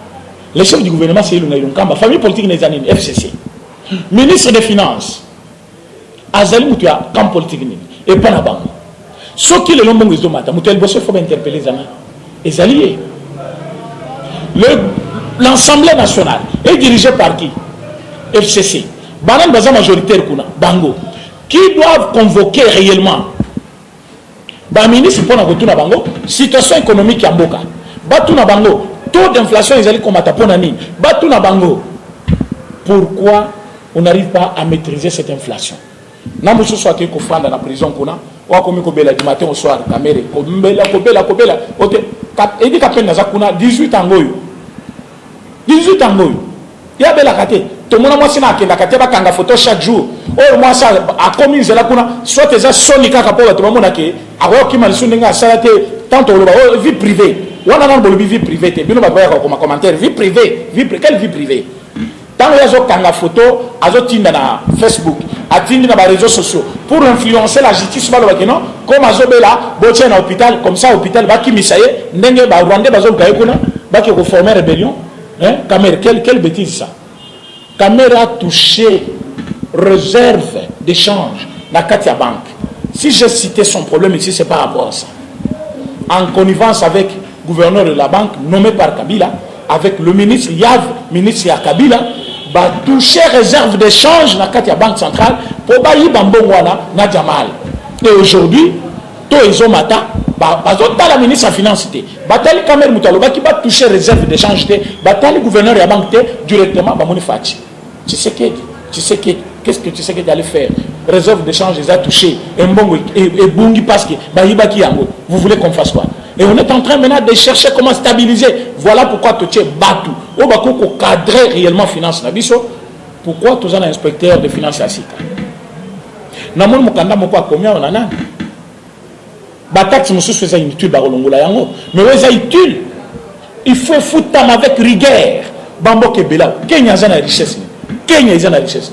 Le chef du gouvernement, c'est la famille politique des années, FCC. Ministre des Finances, Azali Moutia, camp politique, et pas la banque. Ce qui est le nom de Mata, Moutia, il faut interpeller les amis. Les alliés. L'Assemblée nationale est dirigée par qui? FCC. Banan Baza majoritaire, Bango. Qui doivent convoquer réellement? Ba ministre pour na bango, situation économique ya mboka. Batu na bango, taux d'inflation ils allaient combattre pour nani. Batu na bango. Pourquoi on n'arrive pas à maîtriser cette inflation? Namusu soit que kofanda na prison kuna, wa komi ko bela du matin au soir kamere, ko bela. Ote et dit qu'appelle na zakuna 18 ans ngoyo. 18 ans ngoyo. Ya bela kate. Tout le monde moi sina kenda kate ba kanga photo chaque jour. Oh moi ça a commis là kuna soit tes sonika kapola tout le monde ke aro ki mal suninga salate tant au vie privée. Wana na bolo vie privée te bino ba ba ko commentaire vie privée, quelle vie privée? Tant les autres kanga photo azotinda na Facebook, atinda na réseaux sociaux pour influencer la justice non comme azobela botia na hôpital comme ça hôpital ba ki misaye ndenge ba Rwanda bazo kaye kuna ba ki ko former rébellion hein Caméra quelle bêtise ça. Caméra a touché réserve d'échange na Katia Bank. Si j'ai cité son problème ici, c'est par rapport à ça. En connivence avec le gouverneur de la banque nommé par Kabila, avec le ministre Yav, ministre ya Kabila, va toucher réserve d'échange na Katia Banque centrale pour bailler Bambongwana na Djamal. Et aujourd'hui, to ezomata, bazota la ministre de la Finance, batali Kamer Moutaloba qui va toucher réserve d'échange, batali gouverneur de la banque directement, Bamoni Fachi. Tu sais qu'est-ce que tu sais que tu allais faire? Réserve d'échange les a touchés. Et Bungi parce que vous voulez qu'on fasse quoi? Et on est en train maintenant de chercher comment stabiliser. Voilà pourquoi tu es battu. Au Bako pour cadrer réellement finance nabiso. Pourquoi tu es un inspecteur de finances à Sika? Namon Mukanda Mokwa combien on en a? Batax Moussous faisait une tuile barolongola yango. Mais ouais, ça utile. Il faut foutre avec rigueur. Bambo Kebela. Kenya a une richesse. Kenya a une richesse.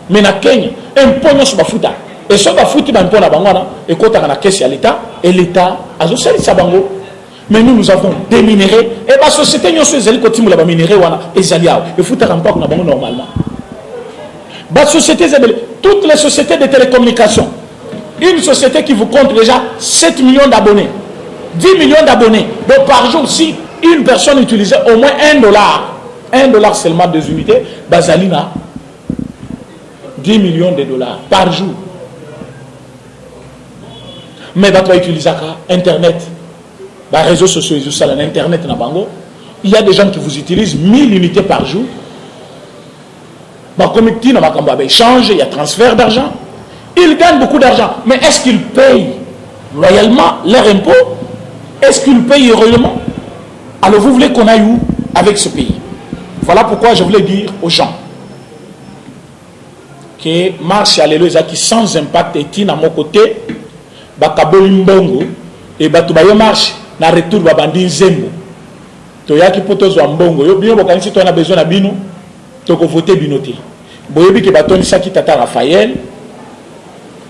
Mais na Kenya, un pognon sur bafuta. Et sur bafuta, il y a un bangwana. Et quand on a la caisse à l'État, et l'État a aussi sa bango. Mais nous avons déminéré. Et la société, nous avons dit que nous avons minéré. Et il faut que nous avons normalement. Toutes les sociétés de télécommunications, une société qui vous compte déjà 7 millions d'abonnés, 10 millions d'abonnés. Donc par jour, si une personne utilisait au moins $1 seulement des unités, Bazalina, 10 millions de dollars par jour. Mais tu vas utiliser Internet, les réseaux sociaux, Internet, il y a des gens qui vous utilisent 1000 unités par jour. Échange, il y a transfert d'argent. Ils gagnent beaucoup d'argent. Mais est-ce qu'ils payent loyalement leur impôt? Est-ce qu'ils payent réellement? Alors vous voulez qu'on aille où avec ce pays? Voilà pourquoi je voulais dire aux gens que marche à l'éloge qui sans impact est à mon côté, bakaboli mbongo et batubayo marche na retour babandi zembo. Toyaki poto zo mbongo yo bien bokanisi to na besoin na bino toko voter binoté boyebi ke batoni saki tata Raphaël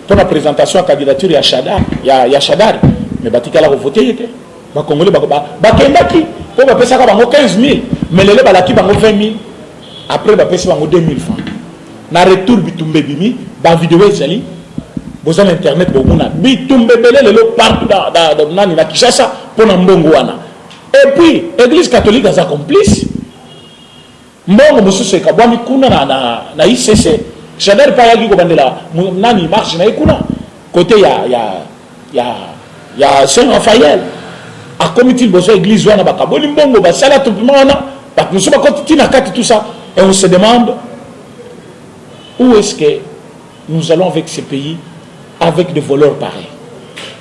pour la présentation à candidature ya Chadar ya Chadar mais batikala ko voter était ba congolais ba kendaki po ba pesa ka bango 15000 mais lele balaki bango 20000 après ba pesa bango 2000 francs na retour bitumbe bimi ba vidéo ezali boza na internet bomuna bitumbe belé lelo partout dans nani na Kinshasa pour na mbongo wana et puis église catholique a complice mbongo mususu ekabwami kuna na ICC Chadar pa yaki ko bandela nani marche na ikuna côté ya Saint Raphaël a comité besoin église wana bakaboli mbongo basala tout wana bakuso bakoti na kati tout ça et on se demande où est-ce que nous allons avec ces pays avec des voleurs pareils.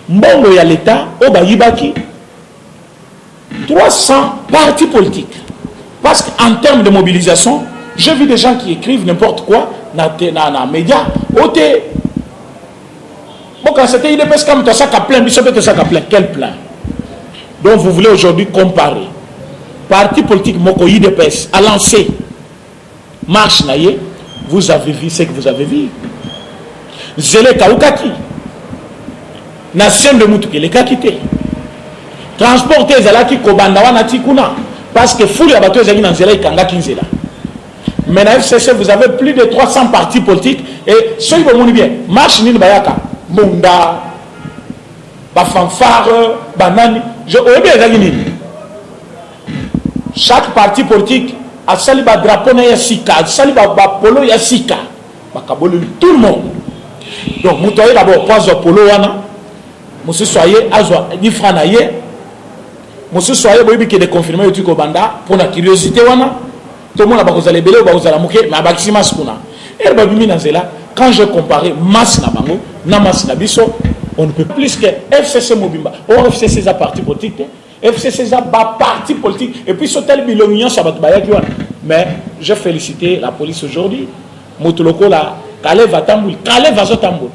Mbongo ya l'État au bayibaki 300 partis politiques. Parce qu'en termes de mobilisation, j'ai vu des gens qui écrivent n'importe quoi dans les médias. Bon, quand c'était IDPS comme tu as ça plein, quel plein? Donc vous voulez aujourd'hui comparer. Parti politique Moko IDPS a lancé marche naïe. Vous avez vu ce que vous avez vu. Zélé Kaoukaki. Nation de Moutuke, les Kakité. Transporter Zalaki Kobandawa Natikuna. Parce que fou les bateaux Zali dans Zélé Kanga Kinzela. Mais dans FCC, vous avez plus de 300 partis politiques. Et ceux qui vont bien, marche Nini Bayaka, Munda, Bafanfare, Banani. Je obéis à Nini. Chaque parti politique a sali ba drapeau na yasika, a sali ba polo yasika. Bakabolo tout le monde. Donc, vous voyez d'abord, pas polo wana. Monsieur soyez, azwa, ni franaye. Monsieur soyez, vous voyez que de confirmer le truc au banda pour la curiosité wana. Tout le monde a bakosale belé ou bakosala mouké, mais abakisima skuna. Et le babimi nanzela, quand je compare masse na bango, na masse na biso, on ne peut plus que FCC Mobimba. Or, FCC c'est un parti politique. FCC c'est un parti politique. Et puis, sauter le bilonion, ça va te bailler. Mais je félicite la police aujourd'hui. Moutoloko la. Kale va tamboul, Kale va tamboul.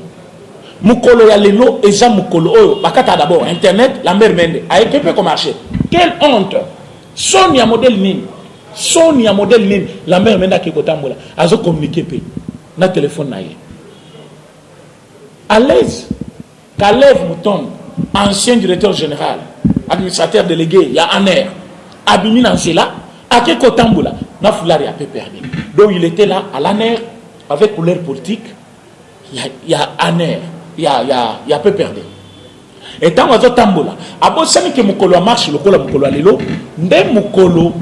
Mukolo ya lelo eza mukolo oyo bakata d'abord internet la mère mende a équipé comme marché. Quelle honte. Sonia modèle nini. Sonia modèle nini la mère mende qui ko tambola azo communiquer pe na téléphone na ye. À l'aise. Kalev Mouton, ancien directeur général, administrateur délégué, il y a Aner, Abimi Nansela, à quel côté tambola na foulari a peu perdu. Donc il était là à l'Aner avec couleur politique, il y a Aner, il y a peu perdu. Et tant que tambola, abo sami ke mukolo marche lokola mukolo alelo, nde mukolo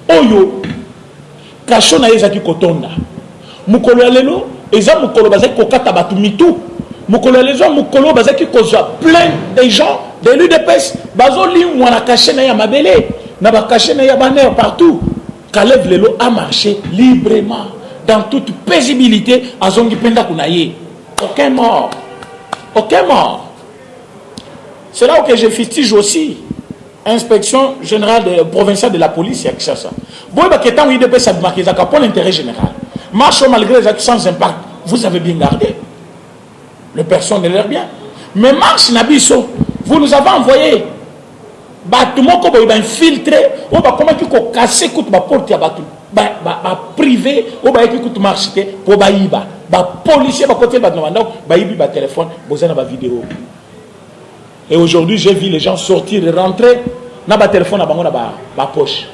oyo kashona ezaki kotonda. Mukolo alelo, eza mukolo bazaki kokata batu mitu. Mukolo alelo mukolo bazaki kozwa plein de gens de l'UDPS, bazo limwa na kashena ya mabele, na ba kashena ya banner partout. Kalev lelo a marché librement. Dans toute paisibilité, à Zongi Penda Kounaye. Aucun mort. Aucun mort. C'est là où je fustige aussi. Inspection générale provinciale de la police, il y a que ça. Bon, il y a que IDP ça marque pour l'intérêt général. Marche malgré les actions sans impact. Vous avez bien gardé. Les personnes ne l'air bien. Mais marche Nabiso, vous nous avez envoyé. Bâtiment qu'on va infiltrer, on va comment qu'il faut casser toute ma porte à bâtiment. Privé ou ba écoute marché pour baïba ba policier ba côté ba demandant baïbi ba téléphone bozana ba vidéo. Et aujourd'hui j'ai vu les gens sortir et rentrer na ba téléphone na bango na ba poche.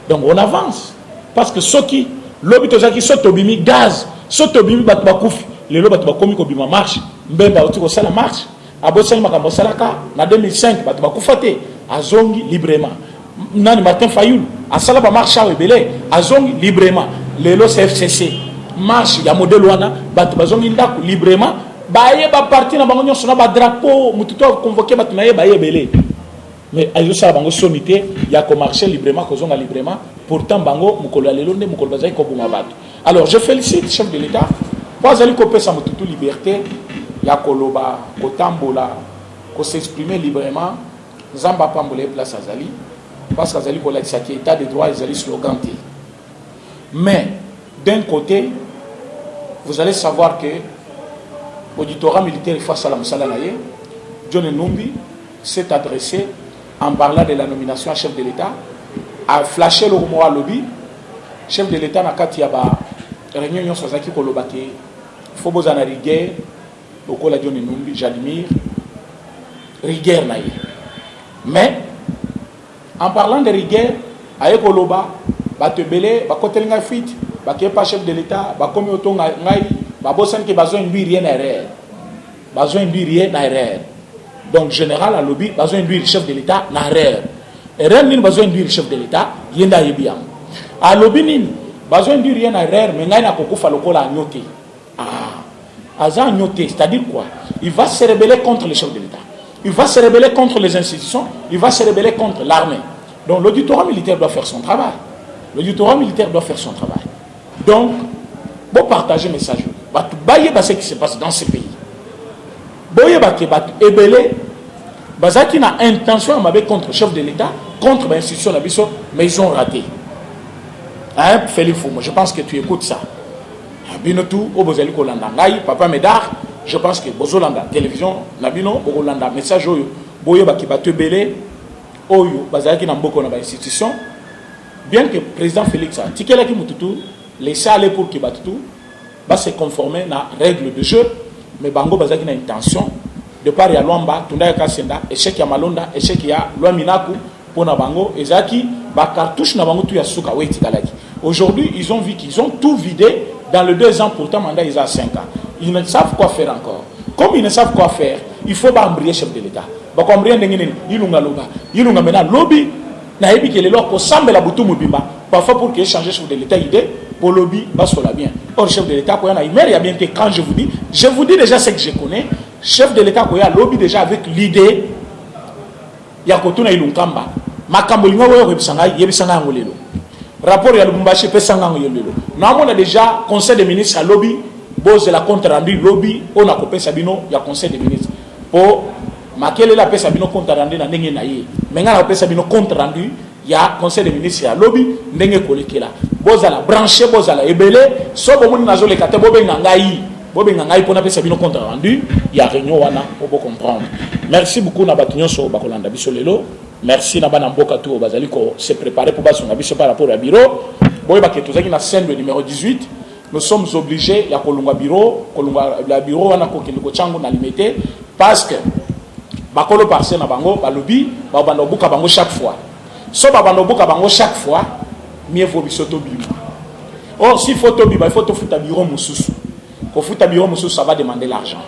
Donc on avance parce que ceux qui l'obito qui saute obimi gaz saute obimi ba kufi les loba ba komi ko bima marche mbemba otiko sala marche abosali makambo salaka na 2005 ba kufate azongi librement. Nani Martin Fayoul a sala ba marche à ebele azongi librement lelo CFCC marche ya modèle wana batu bazongi ndako librement baye ba parti na bango nyonso na ba drapeau mututo convoquer batu na ye baye ebele mais ayo sala bango sonité ya ko marcher librement ko zonga librement pourtant bango mukolo lelo nde mukolo bazai ko buma batu. Alors je félicite le chef de l'État pour ali ko pesa mututo liberté ya koloba ko tambola ko s'exprimer librement zamba pambole place azali. Parce que Azali Kola qui état de droit, Azali slogan. Mais d'un côté, vous allez savoir que l'auditorat militaire face à la Moussala-Naye, John Numbi s'est adressé en parlant de la nomination à chef de l'État, a flashé le rumor à lobby, chef de l'État n'a qu'à réunion nyonso azaki kolobaki faut bozana rigueur lokola John Numbi j'admire rigueur na ye mais en parlant de rigueur aye koloba batebele bakotelinga fit baké pas chef de l'état bakomi otonga ngai babosan ke besoin induire rien erreur besoin induire rien erreur donc général à lobby besoin induire chef de l'état na erreur erreur ni besoin induire chef de l'état yenda yebiam a lobby ni besoin induire rien erreur mais ngai na kokufa lokola nyote Azan Nyoté, c'est-à-dire quoi? Il va se rebeller contre les chefs de l'État. Il va se rebeller contre les institutions. Il va se rebeller contre l'armée. Donc l'auditorat militaire doit faire son travail. L'auditorat militaire doit faire son travail. Donc, vous partagez le message. Vous voyez ce qui se passe dans ce pays. Vous voyez que ébélé, vous avez une intention contre le chef de l'État, contre l'institution de la mais ils ont raté. Hein, Félix Foumo, je pense que tu écoutes ça. Binotou, Obozali Kolanda, Papa Médard, je pense que Bozolanda, télévision, Nabino, Bozolanda, message Oyo, Boyo Bakiba Tebele, Oyo, Bazaki Namboko dans l'institution, bien que le président Félix a tiqué la Kimututu, laissé aller pour Kibatutu, va se conformer à la règle de jeu, mais Bango Bazaki a une intention de par ya Luamba, Tunda Kasenda, échec ya Malonda, échec ya Luaminaku, pour Nabango, Ezaki, Bakartouche Nabango, tout ya Souka, Tikalaki. Aujourd'hui, ils ont vu qu'ils ont tout vidé. Dans les 2 ans, pourtant, mandat, ils ont 5 ans. Ils ne savent quoi faire encore. Comme ils ne savent quoi faire, il faut pas embrayer chef de l'État. Ils ont maintenant lobby. Parfois, pour qu'ils changent chef de l'État, idée, pour lobby, cela bien. Or, chef de l'État, quand je vous dis déjà ce que je connais, chef de l'État, il y a lobby déjà avec l'idée, il y a Kotuna Ilunkamba. Makambolinga, il y a rapport ya Lubumbashi pesanga ngolelo. Na on a déjà conseil des ministres à lobby, boze la compte rendu lobby, on a copé Sabino ya conseil des ministres. Pour makele la pesa bino compte rendu na ndenge na ye. Menga na pesa bino compte rendu ya conseil des ministres à lobby ndenge kolekela. Boze la brancher, boze la ebele, so bomuni nazo le kate bobenga ngai pona pesa bino compte rendu ya réunion wana pour comprendre. Merci beaucoup na batunyo so bakolanda biso lelo. Merci Nabana Mboka tout bazali ko se préparer pour son avis par rapport au bureau. Boy ba keto zaki na scène le numéro 18. Nous sommes obligés ya kolunga bureau, la bureau wana ko kende ko chango na limité parce que bakolo parcelle na bango ba lobby ba bando buka bango chaque fois. So ba bando buka bango chaque fois, mieux vaut bisoto bima. Or si photo bima, il faut to futa bureau mususu. Ko futa bureau mususu ça va demander l'argent.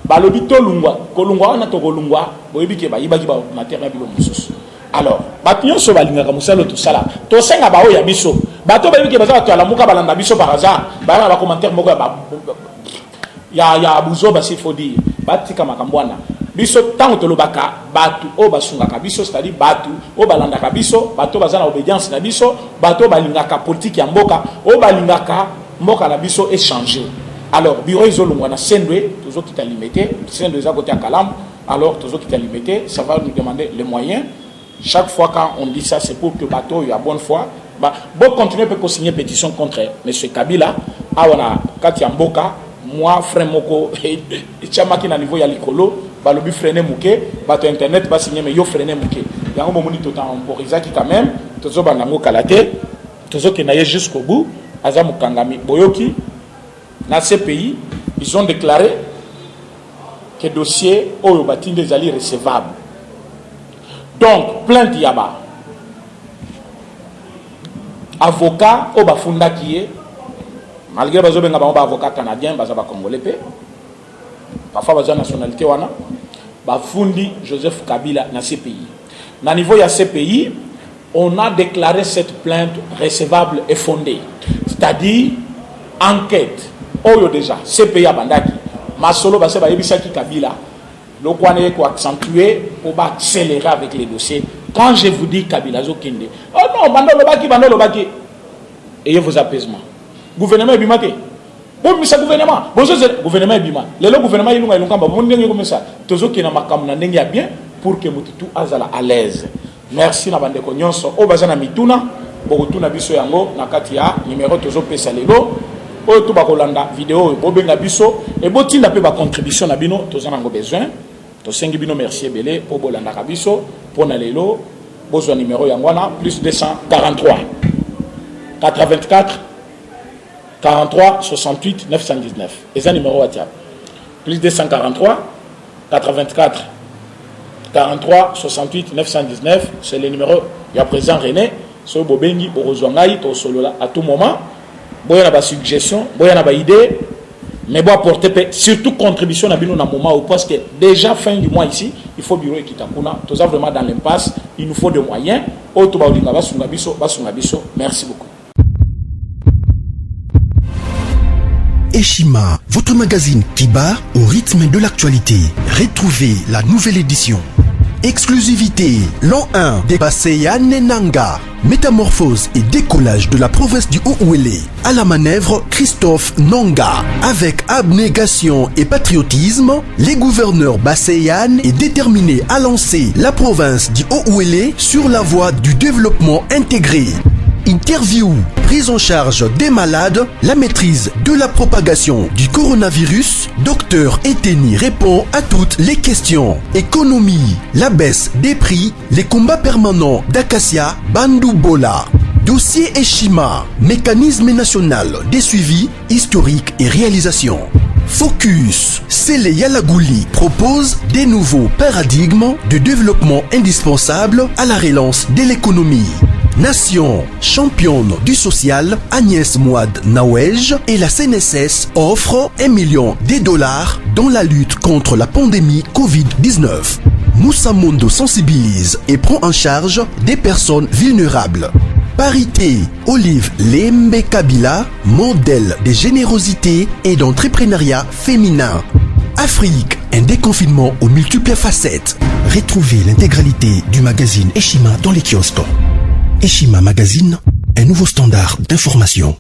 Balobi to lungwa kolungwa na to kolungwa boyebi ke ba yibaki ba matériel bilo mususu. Alors batinyo so balinga ka musalo to sala to senga ba o ya biso bato ba yibiki baza to ala muka balanda biso par hasard ba ba commentaire moko ya abuzo ba sifodi batika makambwana biso tango to lobaka batu o basunga ka biso c'est-à-dire batu o balanda ka biso bato baza na obédience na biso bato balinga ka politique ya mboka o balinga ka mboka na biso échanger. Alors, bureau isolé, on a scène toujours qui t'a limité, scène à côté à Kalam, alors toujours qui t'a limité, ça va nous demander les moyens. Chaque fois quand on dit ça, c'est pour que le bateau ait bonne foi. Bon, continuer peut signer pétition contre M. Kabila. Ah, on a Katia Mboka, moi, frère Moko, et Tchamaki na niveau ya Likolo, le but freiner Mouké, bateau internet va signer, mais yo freiner Mouké. Il y a un moment où on a pour Isaki quand même, toujours banango kalate, toujours qui n'aille jusqu'au bout, Azamu Kangami, Boyoki. Dans ces pays, ils ont déclaré que le dossier Oyobatin des alliés recevable. Donc, plainte Yaba. Avocat Obafunda qui est, malgré que vous avocat canadien, vous avez congolais, parfois vous avez nationalité, Bafundi Joseph Kabila dans ces pays. Dans le niveau de ces pays, on a déclaré cette plainte recevable et fondée. C'est-à-dire, enquête. Oyo déjà, CPI à Bandaki, Masolo Baseba Ebisaki Kabila, le Kwane ko accentuer pour accélérer avec les dossiers. Quand je vous dis Kabila Zokinde, oh non, Bando Lobaki, ayez vos apaisements. Gouvernement Bimate, bon, mais ça gouvernement, gouvernement Bima, le gouvernement il nous a bon comme ça, Tozo qui n'a pas bien pour que Moutitou azala à l'aise. Merci na bande ko nyonso, o bazana mituna, bokutuna biso yango na katia numéro Tozo pesa lelo. Oyo to bakolanda vidéo bobenga biso et botinda pe ba contribution na bino tozana ngo besoin to sengi bino merci ebele po bolanda ka biso pona lelo bozwa numéro yango wana plus 243 84 43 68 919. Et ça numéro WhatsApp. Plus 243 84 43 68 919. C'est le numéro. Il y a présent René. So Bobengi, Borozwangai, Tosolola à tout moment. Boya na ba suggestion, boya na ba idée. Mais bon apporter surtout contribution à Bino na moment où parce que déjà fin du mois ici, il faut bureau et Kitakuna. Tout ça vraiment dans l'impasse. Il nous faut des moyens. Merci beaucoup. Eshima, votre magazine qui bat au rythme de l'actualité. Retrouvez la nouvelle édition. Exclusivité, l'an 1 des Basseyane Nanga. Métamorphose et décollage de la province du Haut-Ouélé. À la manœuvre, Christophe Nanga. Avec abnégation et patriotisme, les gouverneurs Basseyane est déterminé à lancer la province du Haut-Ouélé sur la voie du développement intégré. Interview, prise en charge des malades, la maîtrise de la propagation du coronavirus. Docteur Eteni répond à toutes les questions. Économie, la baisse des prix, les combats permanents d'Acacia, Bandou Bola. Dossier Eshima, mécanisme national des suivis historiques et réalisations. Focus, Sele Yalagouli propose des nouveaux paradigmes de développement indispensables à la relance de l'économie. Nation, championne du social, Agnès Mouad Nawej et la CNSS offrent $1 million dans la lutte contre la pandémie Covid-19. Moussa Mondo sensibilise et prend en charge des personnes vulnérables. Parité, Olive Lembe Kabila, modèle de générosité et d'entrepreneuriat féminin. Afrique, un déconfinement aux multiples facettes. Retrouvez l'intégralité du magazine Eshima dans les kiosques. Eshima Magazine, un nouveau standard d'information.